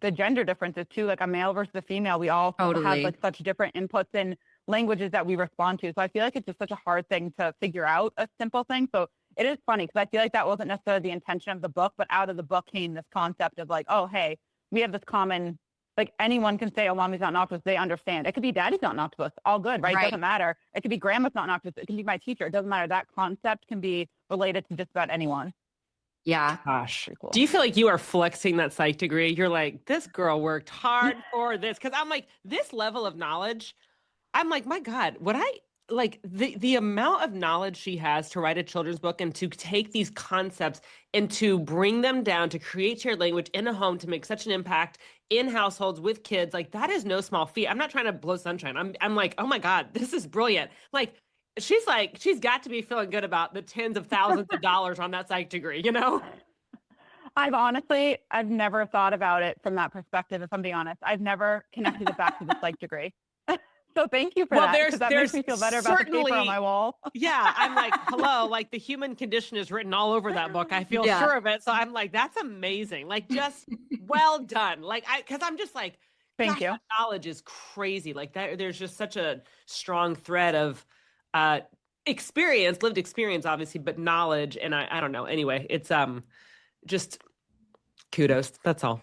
[SPEAKER 3] the gender differences too, like a male versus a female. We all have
[SPEAKER 4] totally.
[SPEAKER 3] like such different inputs and languages that we respond to. So I feel like it's just such a hard thing to figure out a simple thing. So it is funny because I feel like that wasn't necessarily the intention of the book, but out of the book came this concept of like, oh, hey, we have this common, like anyone can say, oh, mommy's not an octopus. They understand. It could be daddy's not an octopus. All good, right? It
[SPEAKER 4] Right.
[SPEAKER 3] doesn't matter. It could be grandma's not an octopus. It can be my teacher. It doesn't matter. That concept can be related to just about anyone.
[SPEAKER 4] Yeah.
[SPEAKER 1] Gosh.
[SPEAKER 3] Pretty cool.
[SPEAKER 1] Do you feel like you are flexing that psych degree? You're like, this girl worked hard for this. Cause I'm like, this level of knowledge, I'm like, my God, would I like the amount of knowledge she has to write a children's book and to take these concepts and to bring them down to create shared language in a home to make such an impact in households with kids, like that is no small feat. I'm not trying to blow sunshine. I'm like, oh my God, this is brilliant. She's like, she's got to be feeling good about the tens of thousands of dollars on that psych degree, you know?
[SPEAKER 3] I've never thought about it from that perspective. If I'm being honest, I've never connected it back to the psych degree. So thank you for
[SPEAKER 1] Well,
[SPEAKER 3] that,
[SPEAKER 1] there's
[SPEAKER 3] because that makes me feel better about the paper on
[SPEAKER 1] certainly,
[SPEAKER 3] my wall.
[SPEAKER 1] yeah, I'm like, hello, like the human condition is written all over that book. I feel
[SPEAKER 4] Yeah.
[SPEAKER 1] sure of it. So I'm like, that's amazing. Like, just well done. Because I'm just like,
[SPEAKER 3] Thank
[SPEAKER 1] gosh,
[SPEAKER 3] you.
[SPEAKER 1] that knowledge is crazy. Like that, there's just such a strong thread of experience, lived experience, obviously, but knowledge. And I don't know. Anyway, it's just kudos. That's all.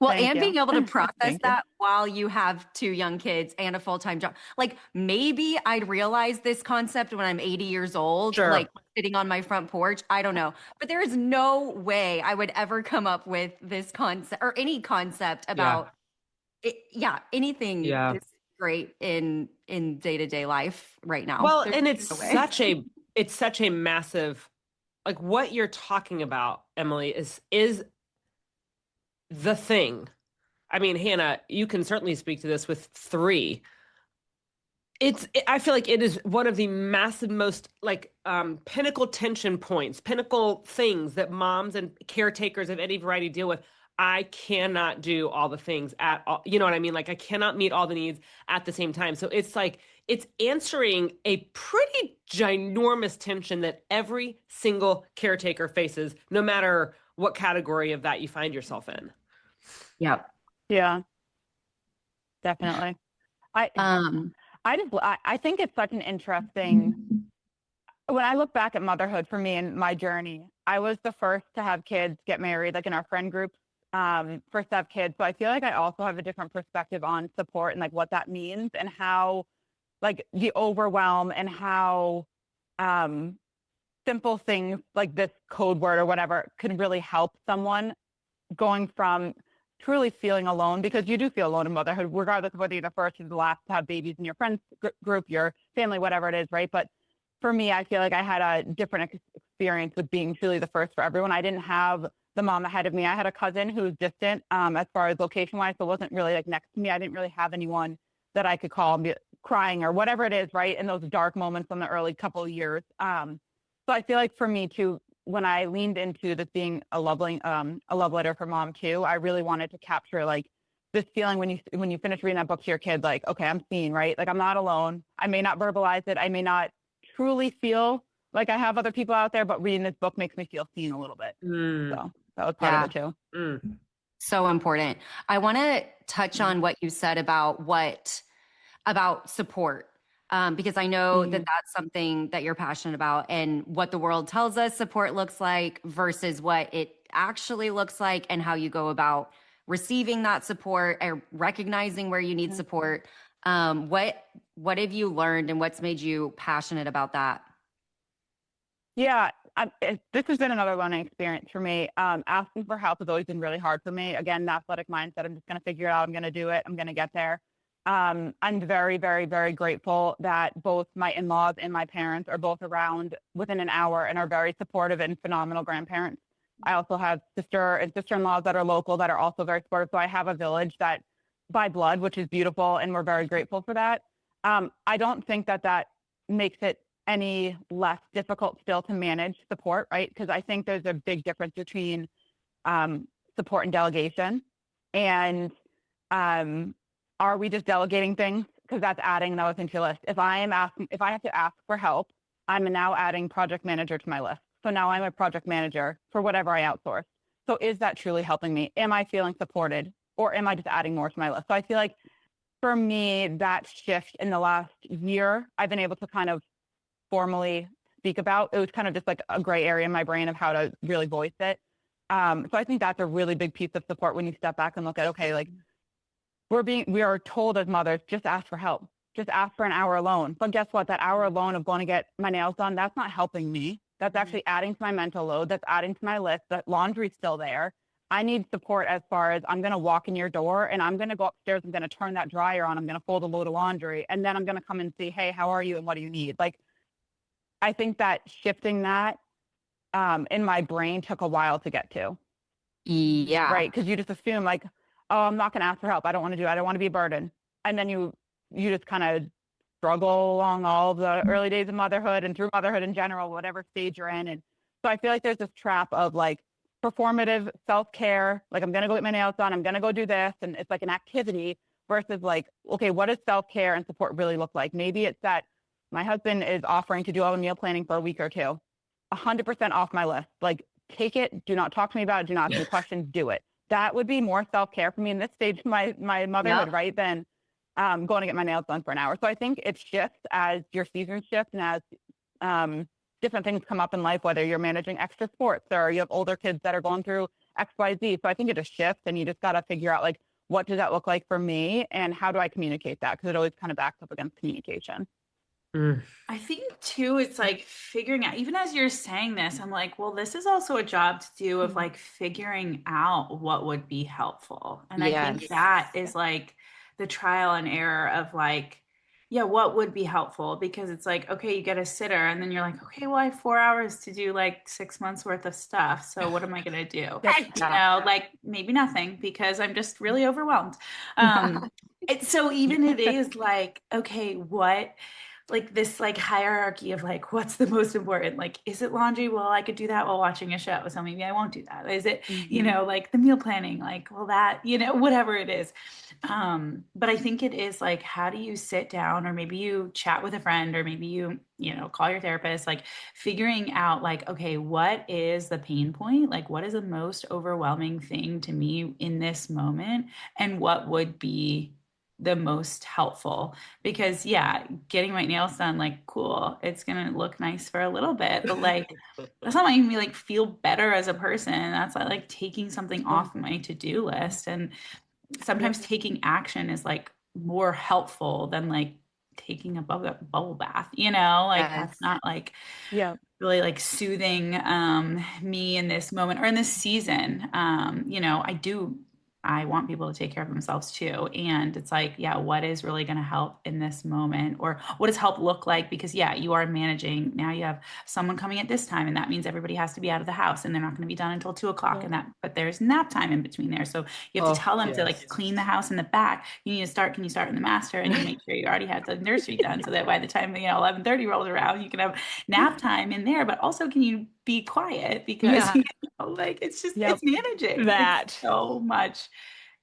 [SPEAKER 4] Well,
[SPEAKER 3] Thank
[SPEAKER 4] and
[SPEAKER 3] you.
[SPEAKER 4] being able to process
[SPEAKER 3] Thank you.
[SPEAKER 4] that while you have 2 young kids and a full-time job. Like maybe I'd realize this concept when I'm 80 years old,
[SPEAKER 1] Sure.
[SPEAKER 4] like sitting on my front porch. I don't know. But there is no way I would ever come up with this concept or any concept about it. Yeah, anything
[SPEAKER 1] Yeah.
[SPEAKER 4] that's great in day-to-day life right now.
[SPEAKER 1] Well,
[SPEAKER 4] There's
[SPEAKER 1] and it's
[SPEAKER 4] no way.
[SPEAKER 1] such a massive, like what you're talking about, Emily, is the thing. I mean, Hannah, you can certainly speak to this with 3. I feel like it is one of the massive, most like pinnacle tension points, pinnacle things that moms and caretakers of any variety deal with. I cannot do all the things at all. You know what I mean? Like I cannot meet all the needs at the same time. So it's like it's answering a pretty ginormous tension that every single caretaker faces, no matter what category of that you find yourself in.
[SPEAKER 4] Yep.
[SPEAKER 3] Yeah, definitely. I think it's such an interesting, when I look back at motherhood for me and my journey, I was the first to have kids, get married, like in our friend group, first to have kids. So I feel like I also have a different perspective on support and like what that means and how like the overwhelm and how simple things like this code word or whatever can really help someone going from truly feeling alone, because you do feel alone in motherhood, regardless of whether you're the first or the last to have babies in your friends group, your family, whatever it is, right? But for me, I feel like I had a different experience with being truly the first for everyone. I didn't have the mom ahead of me. I had a cousin who was distant as far as location wise, so wasn't really like next to me. I didn't really have anyone that I could call and be crying or whatever it is, right? In those dark moments in the early couple of years. So I feel like for me too, when I leaned into this being a love letter for mom too, I really wanted to capture like this feeling when you finish reading that book to your kid, like, okay, I'm seen, right? Like I'm not alone. I may not verbalize it. I may not truly feel like I have other people out there, but reading this book makes me feel seen a little bit. So that was part of it too.
[SPEAKER 4] So important. I want to touch on what you said about support. Because I know that that's something that you're passionate about, and what the world tells us support looks like versus what it actually looks like, and how you go about receiving that support or recognizing where you need support. What have you learned, and what's made you passionate about that?
[SPEAKER 3] Yeah, this has been another learning experience for me. Asking for help has always been really hard for me. Again, the athletic mindset, I'm just going to figure it out. I'm going to do it. I'm going to get there. I'm very, very, very grateful that both my in-laws and my parents are both around within an hour and are very supportive and phenomenal grandparents. I also have sister and sister-in-laws that are local that are also very supportive. So I have a village that by blood, which is beautiful, and we're very grateful for that. I don't think that makes it any less difficult still to manage support, right? Because I think there's a big difference between support and delegation. And are we just delegating things? Because that's adding another thing to your list. If I have to ask for help, I'm now adding project manager to my list. So now I'm a project manager for whatever I outsource. So is that truly helping me? Am I feeling supported, or am I just adding more to my list? So I feel like for me, that shift in the last year, I've been able to kind of formally speak about. It was kind of just like a gray area in my brain of how to really voice it. So I think that's a really big piece of support when you step back and look at, okay, like we are told as mothers, just ask for help, just ask for an hour alone. But guess what? That hour alone of going to get my nails done, that's not helping me. That's actually adding to my mental load. That's adding to my list. That laundry's still there. I need support as far as I'm going to walk in your door and I'm going to go upstairs. I'm going to turn that dryer on. I'm going to fold a load of laundry. And then I'm going to come and see, hey, how are you? And what do you need? Like, I think that shifting that in my brain took a while to get to.
[SPEAKER 4] Yeah.
[SPEAKER 3] Right. Because you just assume like, oh, I'm not going to ask for help. I don't want to do it. I don't want to be a burden. And then you just kind of struggle along all of the early days of motherhood and through motherhood in general, whatever stage you're in. And so I feel like there's this trap of like performative self-care. Like, I'm going to go get my nails done. I'm going to go do this. And it's like an activity versus like, okay, what does self-care and support really look like? Maybe it's that my husband is offering to do all the meal planning for a week or two. 100% off my list. Like, take it. Do not talk to me about it. Do not ask me questions. Do it. That would be more self-care for me in this stage of my motherhood, right? Than going to get my nails done for an hour. So I think it shifts as your seasons shift and as different things come up in life, whether you're managing extra sports or you have older kids that are going through X, Y, Z. So I think it just shifts, and you just got to figure out like, what does that look like for me and how do I communicate that? Because it always kind of backs up against communication.
[SPEAKER 2] I think too, it's like figuring out, even as you're saying this, I'm like, well, this is also a job to do of like figuring out what would be helpful. And I think that is like the trial and error of like, yeah, what would be helpful? Because it's like, okay, you get a sitter and then you're like, okay, well, I have 4 hours to do like 6 months worth of stuff. So what am I going to do? You know, like maybe nothing, because I'm just really overwhelmed. So even it is like, okay, what, like this like hierarchy of like, what's the most important? Like, is it laundry? Well, I could do that while watching a show. So maybe I won't do that. Is it, you know, like the meal planning, like, well, that, you know, whatever it is. But I think it is like, how do you sit down, or maybe you chat with a friend, or maybe you know, call your therapist, like figuring out like, okay, what is the pain point? Like, what is the most overwhelming thing to me in this moment? And what would be the most helpful? Because yeah, getting my nails done, like, cool, it's gonna look nice for a little bit, but like that's not making me like feel better as a person. That's like taking something off my to-do list. And sometimes taking action is like more helpful than like taking a bubble bath, you know, like that's not like really like soothing me in this moment or in this season. You know, I want people to take care of themselves too. And it's like, yeah, what is really going to help in this moment? Or what does help look like? Because yeah, you are managing. Now you have someone coming at this time, and that means everybody has to be out of the house, and they're not going to be done until 2 o'clock. And but there's nap time in between there. So you have to tell them to like clean the house in the back. You need to start, can you start in the master? And you make sure you already had the nursery done, so that by the time, you know, 11:30 rolls around, you can have nap time in there. But also, can you be quiet? Because you know, like, it's just, it's managing that. It's so much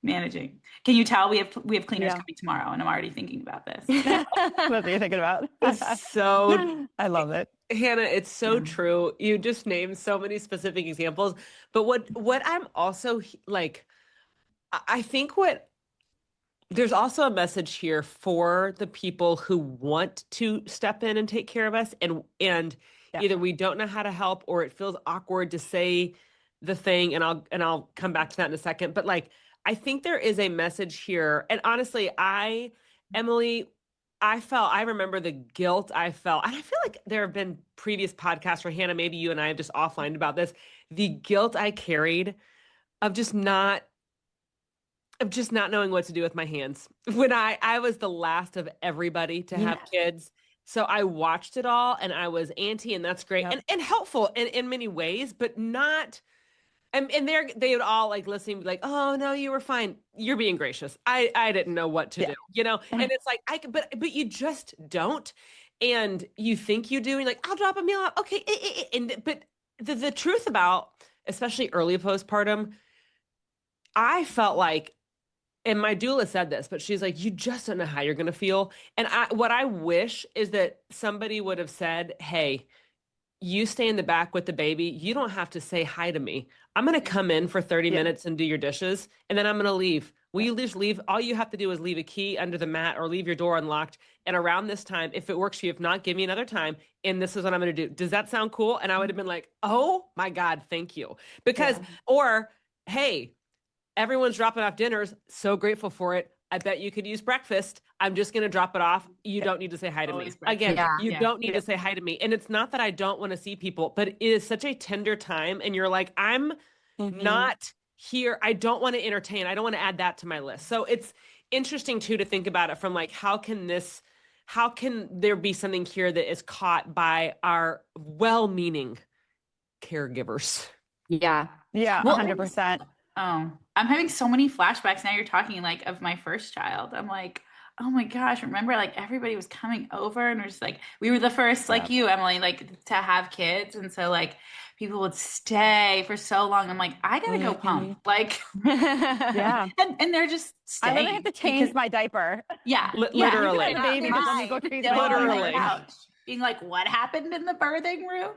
[SPEAKER 2] managing. Can you tell we have cleaners coming tomorrow, and I'm already thinking about this.
[SPEAKER 3] What are you thinking about?
[SPEAKER 1] So
[SPEAKER 3] I love it,
[SPEAKER 1] Hannah. It's so true. You just named so many specific examples. But what I'm also like, I think there's also a message here for the people who want to step in and take care of us, and either we don't know how to help, or it feels awkward to say the thing. And I'll come back to that in a second. But like, I think there is a message here. And honestly, Emily, I remember the guilt I felt. And I feel like there have been previous podcasts where, Hannah, maybe you and I have just offlined about this. The guilt I carried of just not knowing what to do with my hands. When I was the last of everybody to have kids. So I watched it all, and I was anti, and that's great and helpful in many ways, but not. And they would all like listening, be like, "Oh no, you were fine. You're being gracious. I didn't know what to do, you know." And it's like but you just don't, and you think you do. And you're like, "I'll drop a meal out, okay." But the truth about, especially early postpartum, I felt like and my doula said this, but she's like, you just don't know how you're going to feel. And what I wish is that somebody would have said, hey, you stay in the back with the baby. You don't have to say hi to me. I'm going to come in for 30
[SPEAKER 3] Yeah.
[SPEAKER 1] minutes and do your dishes, and then I'm going to leave. Will you just leave? All you have to do is leave a key under the mat or leave your door unlocked. And around this time, if it works for you, if not, give me another time. And this is what I'm going to do. Does that sound cool? And I would have been like, oh my God, thank you. Because, or, hey, everyone's dropping off dinners. So grateful for it. I bet you could use breakfast. I'm just going to drop it off. You don't need to say hi to me.
[SPEAKER 2] Always breakfast.
[SPEAKER 1] Again,
[SPEAKER 4] Yeah.
[SPEAKER 1] you
[SPEAKER 2] Yeah.
[SPEAKER 1] don't need to say hi to me. And it's not that I don't want to see people, but it is such a tender time. And you're like, I'm not here. I don't want to entertain. I don't want to add that to my list. So it's interesting too to think about it from like, how can there be something here that is caught by our well-meaning caregivers?
[SPEAKER 4] Yeah.
[SPEAKER 3] Yeah,
[SPEAKER 4] Well,
[SPEAKER 3] 100%.
[SPEAKER 2] Oh, I'm having so many flashbacks now. You're talking like of my first child. I'm like, oh my gosh, remember like everybody was coming over and we're just like, we were the first, like you, Emily, like to have kids. And so like people would stay for so long. I'm like, I gotta go pump. Like,
[SPEAKER 3] Yeah.
[SPEAKER 2] and they're just
[SPEAKER 3] I
[SPEAKER 2] staying.
[SPEAKER 3] literally have to change my diaper.
[SPEAKER 2] Yeah.
[SPEAKER 1] Literally.
[SPEAKER 3] The baby, but let me go
[SPEAKER 2] Still
[SPEAKER 3] change
[SPEAKER 2] on
[SPEAKER 3] my
[SPEAKER 2] the
[SPEAKER 1] Literally.
[SPEAKER 2] couch, being like, what happened in the birthing room?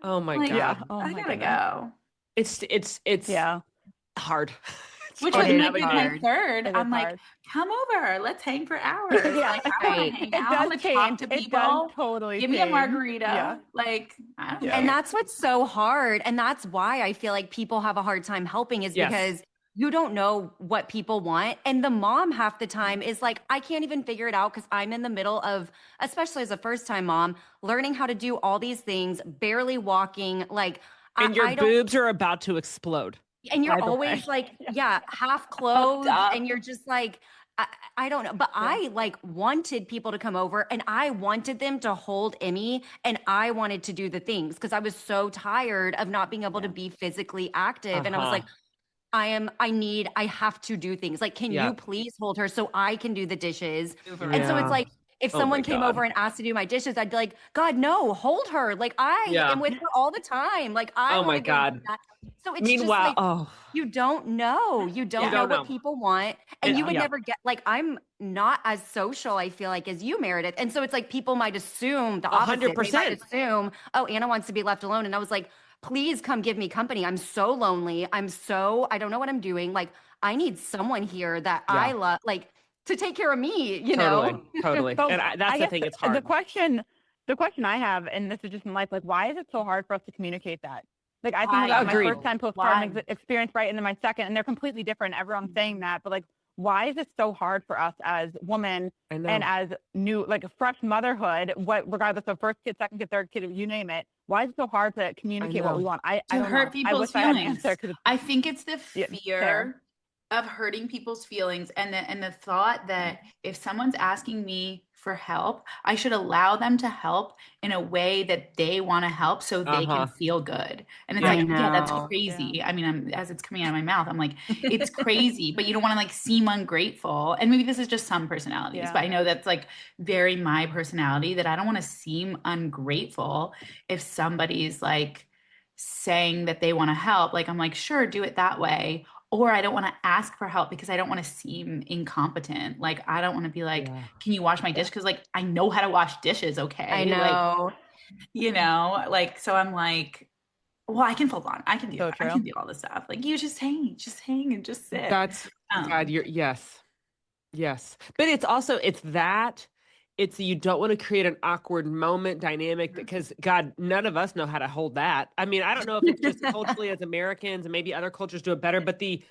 [SPEAKER 1] Oh my
[SPEAKER 2] Like,
[SPEAKER 1] God.
[SPEAKER 3] Yeah. Oh
[SPEAKER 2] I
[SPEAKER 3] my
[SPEAKER 2] gotta
[SPEAKER 3] goodness.
[SPEAKER 2] go.
[SPEAKER 1] It's
[SPEAKER 3] Yeah.
[SPEAKER 1] hard. It's
[SPEAKER 2] Which
[SPEAKER 1] hard
[SPEAKER 2] was
[SPEAKER 1] to
[SPEAKER 2] my
[SPEAKER 1] navigate.
[SPEAKER 2] third.
[SPEAKER 3] It is
[SPEAKER 2] I'm like,
[SPEAKER 3] hard.
[SPEAKER 2] come over, let's hang for hours.
[SPEAKER 3] Yeah.
[SPEAKER 2] Like, I want
[SPEAKER 4] Right.
[SPEAKER 2] to hang
[SPEAKER 3] It
[SPEAKER 2] out. I
[SPEAKER 3] does
[SPEAKER 2] want to talk
[SPEAKER 3] change.
[SPEAKER 2] to
[SPEAKER 3] It does
[SPEAKER 2] people.
[SPEAKER 3] totally
[SPEAKER 2] Give me a
[SPEAKER 3] change.
[SPEAKER 2] margarita.
[SPEAKER 3] Yeah.
[SPEAKER 2] Like, I don't
[SPEAKER 3] Yeah.
[SPEAKER 4] And
[SPEAKER 2] care.
[SPEAKER 4] that's what's so hard. And that's why I feel like people have a hard time helping is
[SPEAKER 1] Yes.
[SPEAKER 4] because you don't know what people want. And the mom half the time is like, I can't even figure it out because I'm in the middle of, especially as a first time mom, learning how to do all these things, barely walking. Like,
[SPEAKER 1] And your
[SPEAKER 4] I don't,
[SPEAKER 1] boobs are about to explode.
[SPEAKER 4] and you're
[SPEAKER 1] by the way.
[SPEAKER 4] always like, yeah, half clothed.
[SPEAKER 2] up.
[SPEAKER 4] And you're just like, I don't know. But I like wanted people to come over and I wanted them to hold Emmy and I wanted to do the things because I was so tired of not being able to be physically active. And I was like, I have to do things. Like, can
[SPEAKER 1] Yeah.
[SPEAKER 4] you please hold her so I can do the dishes?
[SPEAKER 2] Move
[SPEAKER 4] And so
[SPEAKER 1] Yeah.
[SPEAKER 4] it's like, if
[SPEAKER 1] Oh my
[SPEAKER 4] someone came
[SPEAKER 1] God.
[SPEAKER 4] over and asked to do my dishes, I'd be like, God, no, hold her. Like, I
[SPEAKER 1] Yeah.
[SPEAKER 4] am with her all the time. Like, I
[SPEAKER 1] Oh
[SPEAKER 4] want
[SPEAKER 1] my
[SPEAKER 4] to go do
[SPEAKER 1] God.
[SPEAKER 4] that. So it's
[SPEAKER 1] Meanwhile,
[SPEAKER 4] just like, you don't know. You don't know
[SPEAKER 1] don't
[SPEAKER 4] what
[SPEAKER 1] know.
[SPEAKER 4] people want. And
[SPEAKER 1] And-
[SPEAKER 4] you would
[SPEAKER 1] yeah.
[SPEAKER 4] never get, like, I'm not as social, I feel like, as you, Meredith. And so it's like people might assume the opposite. They
[SPEAKER 1] 100%.
[SPEAKER 4] might assume, oh, Anna wants to be left alone. And I was like, please come give me company. I'm so lonely. I don't know what I'm doing. Like, I need someone here that I love, like, to take care of me, you know?
[SPEAKER 1] Totally.
[SPEAKER 3] So
[SPEAKER 1] And that's
[SPEAKER 3] I
[SPEAKER 1] the
[SPEAKER 3] guess
[SPEAKER 1] thing. It's
[SPEAKER 3] The
[SPEAKER 1] hard.
[SPEAKER 3] question I have, and this is just in life, like, why is it so hard for us to communicate that? Like, I think about my
[SPEAKER 1] Agreed.
[SPEAKER 3] first time postpartum
[SPEAKER 2] Why?
[SPEAKER 3] experience, right, and then my second, and they're completely different. Everyone's saying that, but like, why is it so hard for us as women
[SPEAKER 1] I know.
[SPEAKER 3] and as new, like, a fresh motherhood, regardless of first kid, second kid, third kid, you name it? Why is it so hard to communicate what
[SPEAKER 1] know.
[SPEAKER 3] we want? I
[SPEAKER 2] To
[SPEAKER 3] don't
[SPEAKER 2] hurt
[SPEAKER 3] know.
[SPEAKER 2] people's
[SPEAKER 3] I wish I had an
[SPEAKER 2] feelings.
[SPEAKER 3] answer. 'Cause
[SPEAKER 2] I think it's the
[SPEAKER 3] Yeah,
[SPEAKER 2] fear
[SPEAKER 3] fair.
[SPEAKER 2] of hurting people's feelings and the thought that if someone's asking me for help, I should allow them to help in a way that they want to help so they can feel good. And it's
[SPEAKER 1] Yeah.
[SPEAKER 2] like, yeah, that's
[SPEAKER 4] know.
[SPEAKER 2] crazy. I mean, as it's coming out of my mouth, I'm like, it's crazy, but you don't want to like seem ungrateful. And maybe this is just some personalities,
[SPEAKER 3] Yeah.
[SPEAKER 2] but I know that's like very my personality that I don't want to seem ungrateful if somebody's like saying that they want to help. Like, I'm like, sure, do it that way. Or I don't want to ask for help because I don't want to seem incompetent. Like, I don't want to be like,
[SPEAKER 1] Yeah.
[SPEAKER 2] can you wash my dish? Because like, I know how to wash dishes. Okay.
[SPEAKER 4] I
[SPEAKER 2] Like,
[SPEAKER 4] know.
[SPEAKER 2] you know, like, so I'm like, well, I can fold on. I can do
[SPEAKER 3] So
[SPEAKER 2] I
[SPEAKER 3] true.
[SPEAKER 2] can do all this stuff. Like, you just hang and just sit.
[SPEAKER 1] That's God. Yes. But it's also it's you don't want to create an awkward moment dynamic because God, none of us know how to hold that. I mean, I don't know if it's just culturally as Americans and maybe other cultures do it better, but the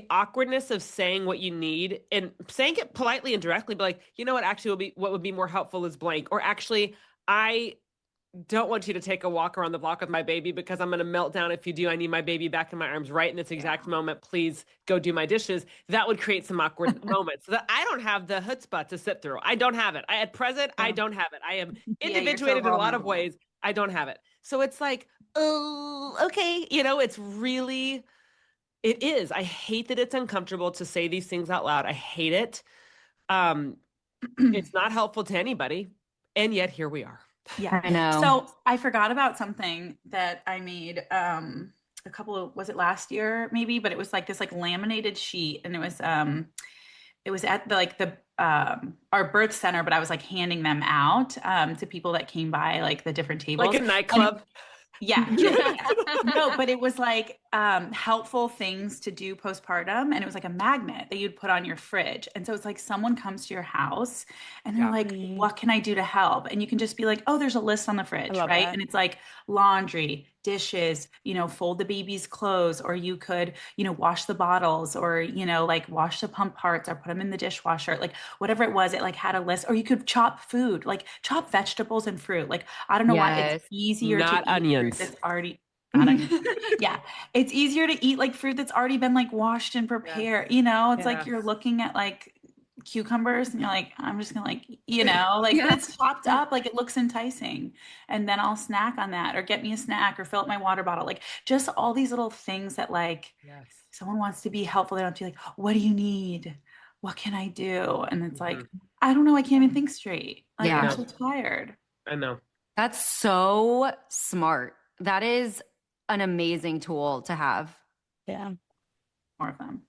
[SPEAKER 1] awkwardness of saying what you need and saying it politely and directly, but like, you know what actually what would be more helpful is blank, or actually I don't want you to take a walk around the block with my baby because I'm going to melt down if you do. I need my baby back in my arms right in this exact moment. Please go do my dishes. That would create some awkward moments that I don't have the chutzpah to sit through. I don't have it. At present, I don't have it. I am
[SPEAKER 2] you're so
[SPEAKER 1] individuated in a lot of
[SPEAKER 2] vulnerable.
[SPEAKER 1] ways. I don't have it. So it's like, oh, okay. You know, it is. I hate that it's uncomfortable to say these things out loud. I hate it. It's not helpful to anybody. And yet here we are.
[SPEAKER 2] Yeah.
[SPEAKER 4] I know.
[SPEAKER 2] So I forgot about something that I made a couple of, was it last year maybe? But it was like this like laminated sheet and it was it was at our birth center, but I was like handing them out to people that came by, like the different tables.
[SPEAKER 1] Like a nightclub.
[SPEAKER 2] Yeah. No, but it was like helpful things to do postpartum. And it was like a magnet that you'd put on your fridge. And so it's like someone comes to your house and they're like, what can I do to help? And you can just be like, oh, there's a list on the fridge, right?
[SPEAKER 3] That.
[SPEAKER 2] And it's like laundry, dishes, fold the baby's clothes, or you could, wash the bottles, or, like wash the pump parts or put them in the dishwasher, like whatever it was, it like had a list. Or you could chop food, like chop vegetables and fruit. Like, I don't know why it's easier
[SPEAKER 1] not
[SPEAKER 2] to eat
[SPEAKER 1] onions.
[SPEAKER 2] fruit that's already yeah, it's easier to eat like fruit that's already been like washed and prepared. It's like you're looking at like cucumbers and you're like, I'm just gonna like, but it's chopped up, like it looks enticing, and then I'll snack on that, or get me a snack, or fill up my water bottle, like just all these little things that like someone wants to be helpful. They don't have to be like, what do you need? What can I do? And it's like, I don't know, I can't even think straight. Like I'm so tired.
[SPEAKER 1] I know.
[SPEAKER 4] That's so smart. That is an amazing tool to have.
[SPEAKER 3] Yeah.
[SPEAKER 2] More of them.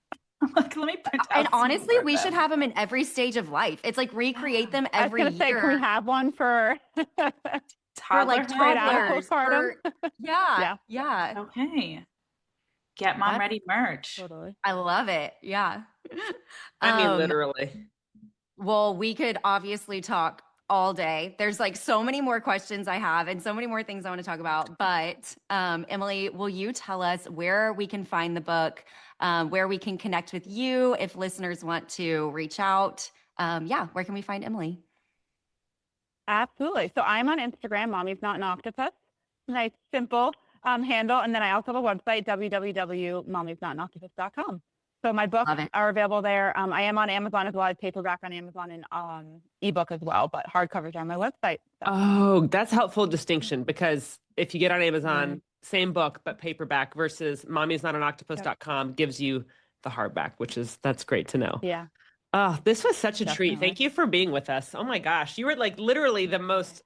[SPEAKER 2] Like, let me print out.
[SPEAKER 4] And honestly, we should have them in every stage of life. It's like recreate them every year.
[SPEAKER 3] I was gonna say, can we have one for
[SPEAKER 4] like toddlers? Yeah.
[SPEAKER 2] Okay. Get Mom Ready merch.
[SPEAKER 3] Totally.
[SPEAKER 4] I love it. Yeah.
[SPEAKER 1] I mean, literally.
[SPEAKER 4] Well, we could obviously talk all day. There's like so many more questions I have and so many more things I want to talk about. But Emily, will you tell us where we can find the book, where we can connect with you if listeners want to reach out? Where can we find Emily?
[SPEAKER 3] Absolutely. So I'm on Instagram, Mommy's Not an Octopus. Nice, simple handle. And then I also have a website, www.mommysnotanoctopus.com. So my books are available there. I am on Amazon as well. I have paperback on Amazon and ebook as well, but hardcovers are on my website. So.
[SPEAKER 1] Oh, that's helpful distinction, because if you get on Amazon, same book, but paperback, versus mommysnotanoctopus.com gives you the hardback, that's great to know.
[SPEAKER 3] Yeah.
[SPEAKER 1] Oh, this was such a treat. Thank you for being with us. Oh my gosh. You were like literally the most,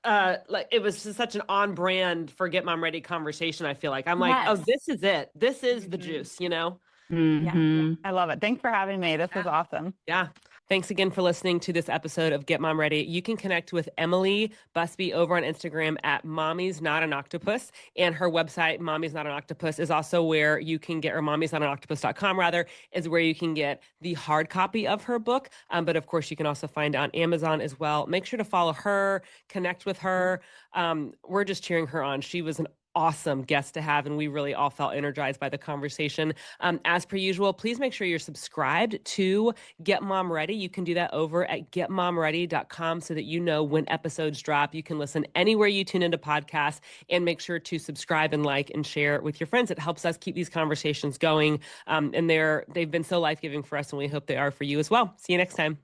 [SPEAKER 1] like it was just such an on brand for Get Mom Ready conversation. I feel like I'm like, oh, this is it. This is the juice,
[SPEAKER 3] Yeah, I love it. Thanks for having me. This was awesome.
[SPEAKER 1] Yeah. Thanks again for listening to this episode of Get Mom Ready. You can connect with Emily Busby over on Instagram at Mommy's Not an Octopus, and her website, Mommy's Not an Octopus, is also where you can get, or mommysnotanoctopus.com rather, is where you can get the hard copy of her book. But of course, you can also find it on Amazon as well. Make sure to follow her, connect with her. We're just cheering her on. She was an awesome guest to have, and we really all felt energized by the conversation. As per usual, please make sure you're subscribed to Get Mom Ready. You can do that over at getmomready.com so that you know when episodes drop. You can listen anywhere you tune into podcasts, and make sure to subscribe and like and share with your friends. It helps us keep these conversations going. And they've been so life-giving for us, and we hope they are for you as well. See you next time.